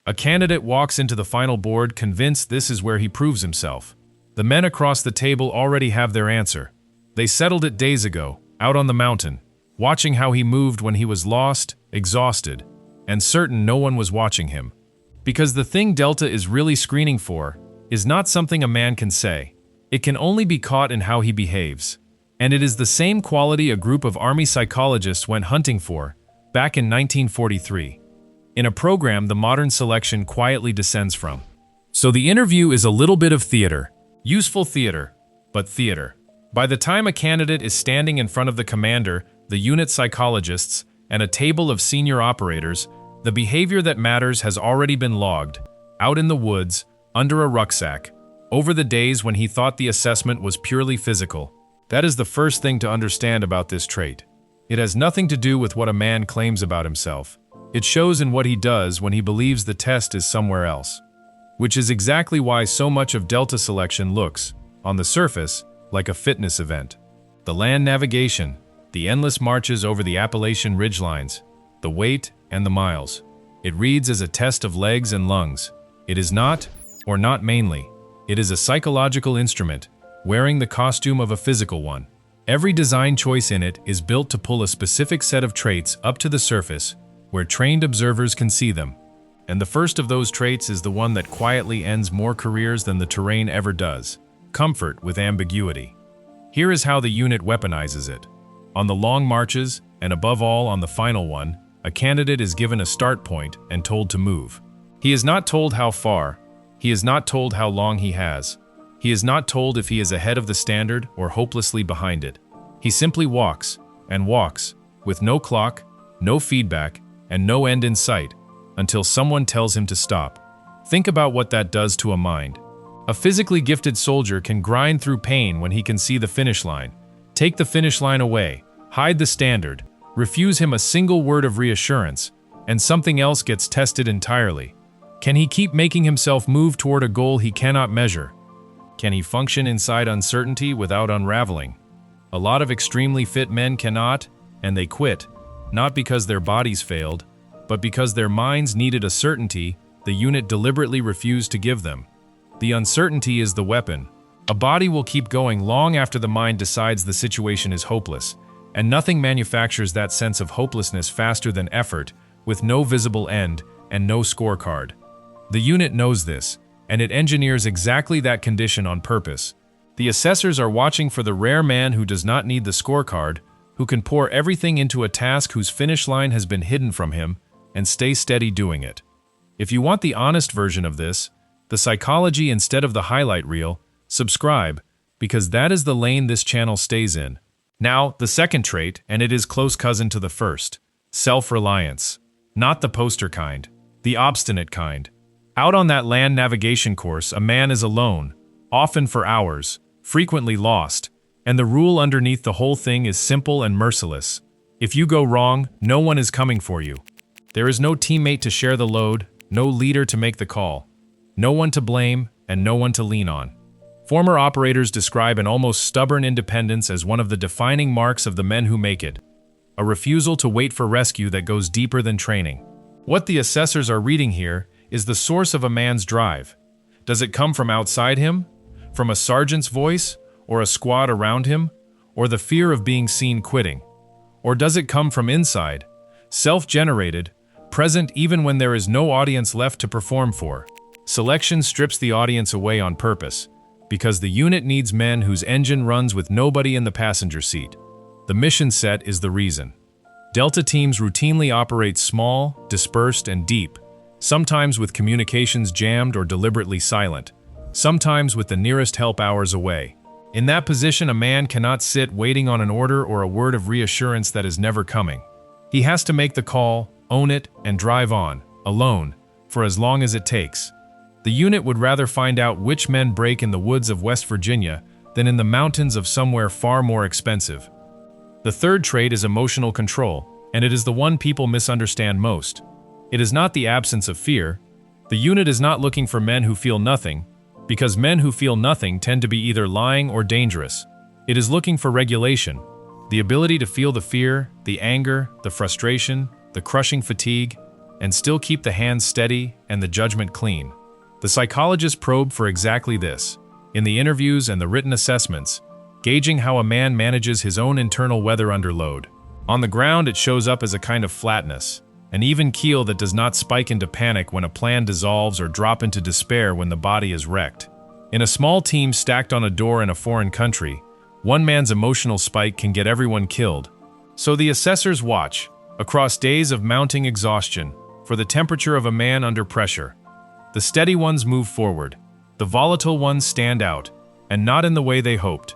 A candidate walks into the final board convinced this is where he proves himself. The men across the table already have their answer. They settled it days ago, out on the mountain, watching how he moved when he was lost, exhausted, and certain no one was watching him. Because the thing Delta is really screening for is not something a man can say. It can only be caught in how he behaves. And it is the same quality a group of army psychologists went hunting for back in 1943. In a program the modern selection quietly descends from. So the interview is a little bit of theater. Useful theater, but theater. By the time a candidate is standing in front of the commander, the unit psychologists, and a table of senior operators, the behavior that matters has already been logged, out in the woods, under a rucksack, over the days when he thought the assessment was purely physical. That is the first thing to understand about this trait. It has nothing to do with what a man claims about himself. It shows in what he does when he believes the test is somewhere else. Which is exactly why so much of Delta selection looks, on the surface, like a fitness event. The land navigation, the endless marches over the Appalachian ridgelines, the weight and the miles. It reads as a test of legs and lungs. It is not, or not mainly. It is a psychological instrument, wearing the costume of a physical one. Every design choice in it is built to pull a specific set of traits up to the surface, where trained observers can see them. And the first of those traits is the one that quietly ends more careers than the terrain ever does: comfort with ambiguity. Here is how the unit weaponizes it. On the long marches, and above all on the final one, a candidate is given a start point and told to move. He is not told how far. He is not told how long he has. He is not told if he is ahead of the standard or hopelessly behind it. He simply walks, and walks, with no clock, no feedback, and no end in sight, until someone tells him to stop. Think about what that does to a mind. A physically gifted soldier can grind through pain when he can see the finish line. Take the finish line away, hide the standard, refuse him a single word of reassurance, and something else gets tested entirely. Can he keep making himself move toward a goal he cannot measure? Can he function inside uncertainty without unraveling? A lot of extremely fit men cannot, and they quit, not because their bodies failed, but because their minds needed a certainty the unit deliberately refused to give them. The uncertainty is the weapon. A body will keep going long after the mind decides the situation is hopeless, and nothing manufactures that sense of hopelessness faster than effort, with no visible end and no scorecard. The unit knows this, and it engineers exactly that condition on purpose. The assessors are watching for the rare man who does not need the scorecard, who can pour everything into a task whose finish line has been hidden from him, and stay steady doing it. If you want the honest version of this, the psychology instead of the highlight reel, subscribe, because that is the lane this channel stays in. Now, the second trait, and it is close cousin to the first: self-reliance. Not the poster kind, the obstinate kind. Out on that land navigation course, a man is alone, often for hours, frequently lost, and the rule underneath the whole thing is simple and merciless. If you go wrong, no one is coming for you. There is no teammate to share the load, no leader to make the call, no one to blame, and no one to lean on. Former operators describe an almost stubborn independence as one of the defining marks of the men who make it, a refusal to wait for rescue that goes deeper than training. What the assessors are reading here is the source of a man's drive. Does it come from outside him? From a sergeant's voice? Or a squad around him? Or the fear of being seen quitting? Or does it come from inside, self-generated, present even when there is no audience left to perform for? Selection strips the audience away on purpose, because the unit needs men whose engine runs with nobody in the passenger seat. The mission set is the reason. Delta teams routinely operate small, dispersed, and deep, sometimes with communications jammed or deliberately silent, sometimes with the nearest help hours away. In that position, a man cannot sit waiting on an order or a word of reassurance that is never coming. He has to make the call, own it, and drive on, alone, for as long as it takes. The unit would rather find out which men break in the woods of West Virginia than in the mountains of somewhere far more expensive. The third trait is emotional control, and it is the one people misunderstand most. It is not the absence of fear. The unit is not looking for men who feel nothing, because men who feel nothing tend to be either lying or dangerous. It is looking for regulation, the ability to feel the fear, the anger, the frustration, the crushing fatigue, and still keep the hands steady and the judgment clean. The psychologists probe for exactly this, in the interviews and the written assessments, gauging how a man manages his own internal weather under load. On the ground, it shows up as a kind of flatness, an even keel that does not spike into panic when a plan dissolves or drop into despair when the body is wrecked. In a small team stacked on a door in a foreign country, one man's emotional spike can get everyone killed. So the assessors watch, across days of mounting exhaustion, for the temperature of a man under pressure. The steady ones move forward, the volatile ones stand out, and not in the way they hoped.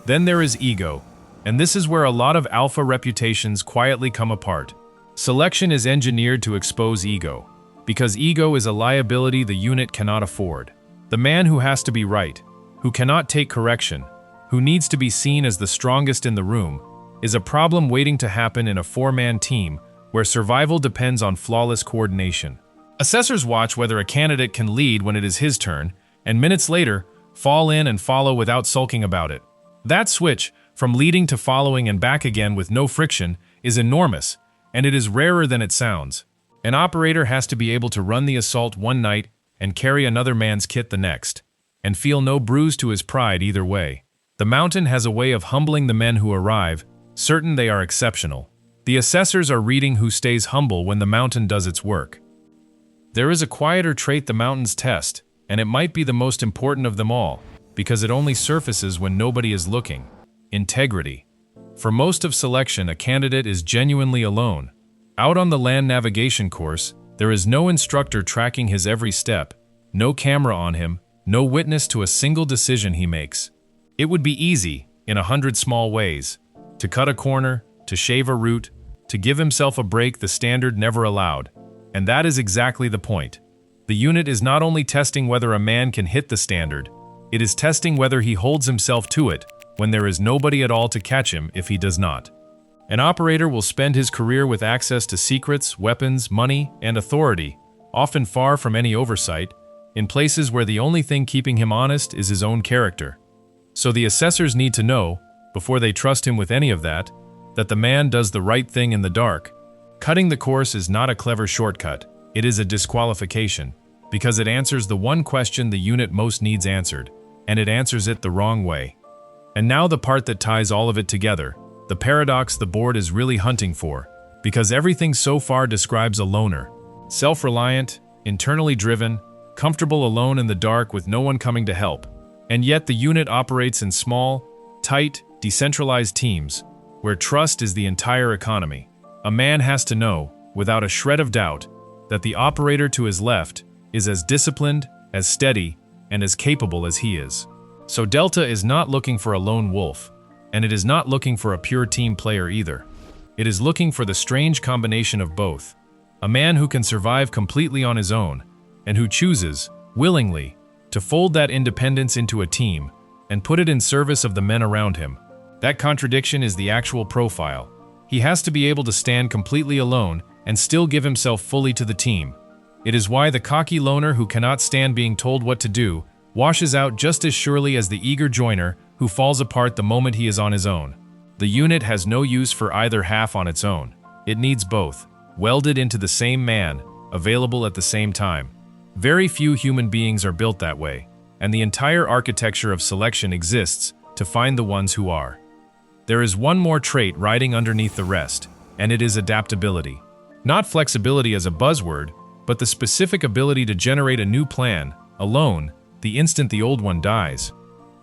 Then there is ego, and this is where a lot of alpha reputations quietly come apart. Selection is engineered to expose ego, because ego is a liability the unit cannot afford. The man who has to be right, who cannot take correction, who needs to be seen as the strongest in the room, is a problem waiting to happen in a four-man team where survival depends on flawless coordination. Assessors watch whether a candidate can lead when it is his turn, and minutes later, fall in and follow without sulking about it. That switch, from leading to following and back again with no friction, is enormous, and it is rarer than it sounds. An operator has to be able to run the assault one night and carry another man's kit the next, and feel no bruise to his pride either way. The mountain has a way of humbling the men who arrive, certain they are exceptional. The assessors are reading who stays humble when the mountain does its work. There is a quieter trait the mountains test, and it might be the most important of them all, because it only surfaces when nobody is looking: integrity. For most of selection, a candidate is genuinely alone. Out on the land navigation course, there is no instructor tracking his every step, no camera on him, no witness to a single decision he makes. It would be easy, in 100 small ways, to cut a corner, to shave a route, to give himself a break the standard never allowed. And that is exactly the point. The unit is not only testing whether a man can hit the standard, it is testing whether he holds himself to it when there is nobody at all to catch him if he does not. An operator will spend his career with access to secrets, weapons, money, and authority, often far from any oversight, in places where the only thing keeping him honest is his own character. So the assessors need to know, before they trust him with any of that the man does the right thing in the dark. Cutting the course is not a clever shortcut, it is a disqualification, because it answers the one question the unit most needs answered, and it answers it the wrong way. And now the part that ties all of it together, the paradox the board is really hunting for, because everything so far describes a loner. Self-reliant, internally driven, comfortable alone in the dark with no one coming to help. And yet the unit operates in small, tight, decentralized teams, where trust is the entire economy. A man has to know, without a shred of doubt, that the operator to his left is as disciplined, as steady, and as capable as he is. So Delta is not looking for a lone wolf, and it is not looking for a pure team player either. It is looking for the strange combination of both. A man who can survive completely on his own, and who chooses, willingly, to fold that independence into a team and put it in service of the men around him. That contradiction is the actual profile. He has to be able to stand completely alone and still give himself fully to the team. It is why the cocky loner who cannot stand being told what to do washes out just as surely as the eager joiner who falls apart the moment he is on his own. The unit has no use for either half on its own. It needs both, welded into the same man, available at the same time. Very few human beings are built that way, and the entire architecture of selection exists to find the ones who are. There is one more trait riding underneath the rest, and it is adaptability. Not flexibility as a buzzword, but the specific ability to generate a new plan, alone, the instant the old one dies.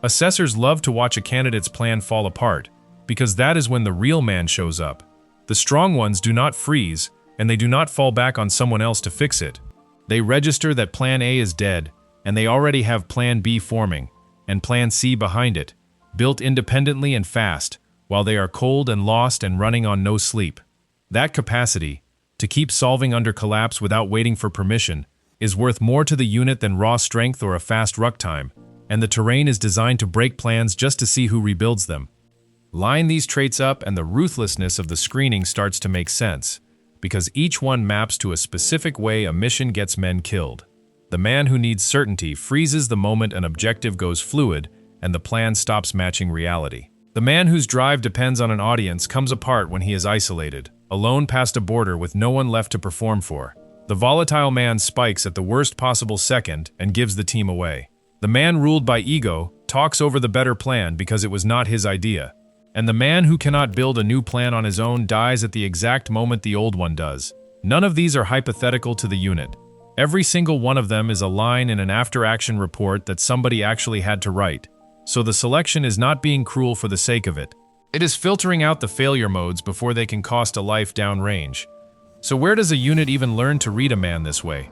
Assessors love to watch a candidate's plan fall apart, because that is when the real man shows up. The strong ones do not freeze, and they do not fall back on someone else to fix it. They register that Plan A is dead, and they already have Plan B forming, and Plan C behind it, built independently and fast, while they are cold and lost and running on no sleep. That capacity, to keep solving under collapse without waiting for permission, is worth more to the unit than raw strength or a fast ruck time, and the terrain is designed to break plans just to see who rebuilds them. Line these traits up and the ruthlessness of the screening starts to make sense, because each one maps to a specific way a mission gets men killed. The man who needs certainty freezes the moment an objective goes fluid and the plan stops matching reality. The man whose drive depends on an audience comes apart when he is isolated, alone past a border with no one left to perform for. The volatile man spikes at the worst possible second and gives the team away. The man ruled by ego talks over the better plan because it was not his idea. And the man who cannot build a new plan on his own dies at the exact moment the old one does. None of these are hypothetical to the unit. Every single one of them is a line in an after-action report that somebody actually had to write. So the selection is not being cruel for the sake of it. It is filtering out the failure modes before they can cost a life downrange. So where does a unit even learn to read a man this way?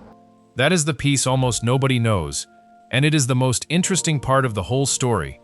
That is the piece almost nobody knows, and it is the most interesting part of the whole story.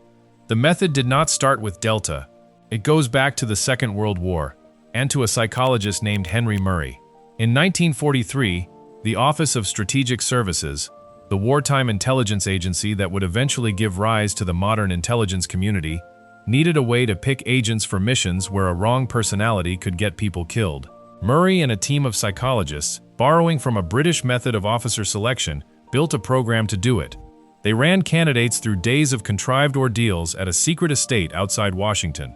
The method did not start with Delta. It goes back to the Second World War, and to a psychologist named Henry Murray. In 1943, the Office of Strategic Services, the wartime intelligence agency that would eventually give rise to the modern intelligence community, needed a way to pick agents for missions where a wrong personality could get people killed. Murray and a team of psychologists, borrowing from a British method of officer selection, built a program to do it. They ran candidates through days of contrived ordeals at a secret estate outside Washington.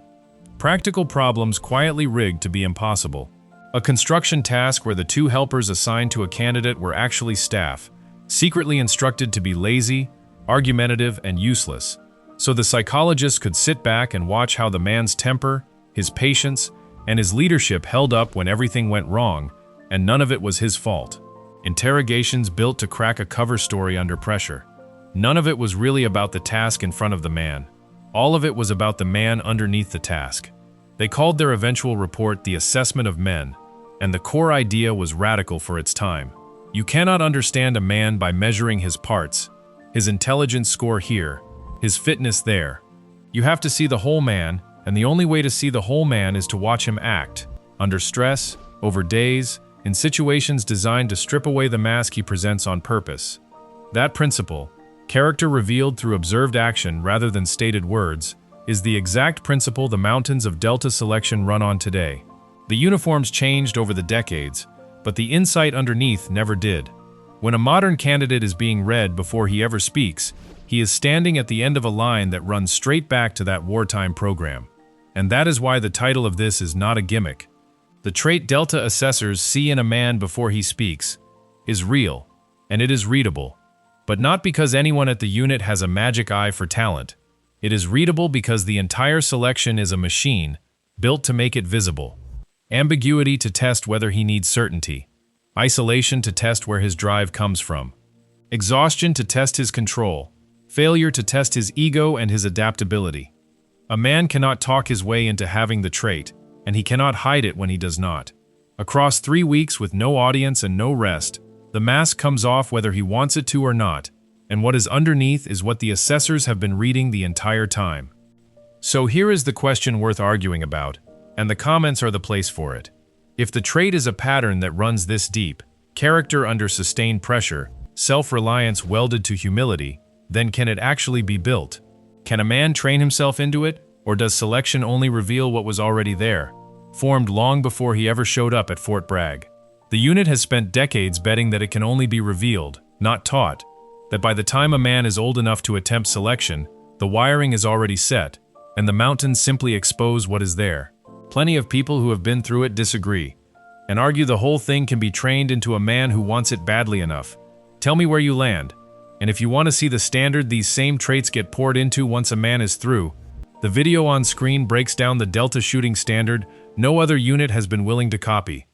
Practical problems quietly rigged to be impossible. A construction task where the two helpers assigned to a candidate were actually staff, secretly instructed to be lazy, argumentative, and useless. So the psychologist could sit back and watch how the man's temper, his patience, and his leadership held up when everything went wrong, and none of it was his fault. Interrogations built to crack a cover story under pressure. None of it was really about the task in front of the man. All of it was about the man underneath the task. They called their eventual report the Assessment of Men, and the core idea was radical for its time. You cannot understand a man by measuring his parts, his intelligence score here, his fitness there. You have to see the whole man, and the only way to see the whole man is to watch him act, under stress, over days, in situations designed to strip away the mask he presents on purpose. That principle, character revealed through observed action rather than stated words, is the exact principle the mountains of Delta selection run on today. The uniforms changed over the decades, but the insight underneath never did. When a modern candidate is being read before he ever speaks, he is standing at the end of a line that runs straight back to that wartime program. And that is why the title of this is not a gimmick. The trait Delta assessors see in a man before he speaks is real, and it is readable. But not because anyone at the unit has a magic eye for talent. It is readable because the entire selection is a machine, built to make it visible. Ambiguity to test whether he needs certainty. Isolation to test where his drive comes from. Exhaustion to test his control. Failure to test his ego and his adaptability. A man cannot talk his way into having the trait, and he cannot hide it when he does not. Across 3 weeks with no audience and no rest, the mask comes off whether he wants it to or not, and what is underneath is what the assessors have been reading the entire time. So here is the question worth arguing about, and the comments are the place for it. If the trait is a pattern that runs this deep, character under sustained pressure, self-reliance welded to humility, then can it actually be built? Can a man train himself into it, or does selection only reveal what was already there, formed long before he ever showed up at Fort Bragg? The unit has spent decades betting that it can only be revealed, not taught, that by the time a man is old enough to attempt selection, the wiring is already set, and the mountains simply expose what is there. Plenty of people who have been through it disagree, and argue the whole thing can be trained into a man who wants it badly enough. Tell me where you land, and if you want to see the standard these same traits get poured into once a man is through, the video on screen breaks down the Delta shooting standard no other unit has been willing to copy.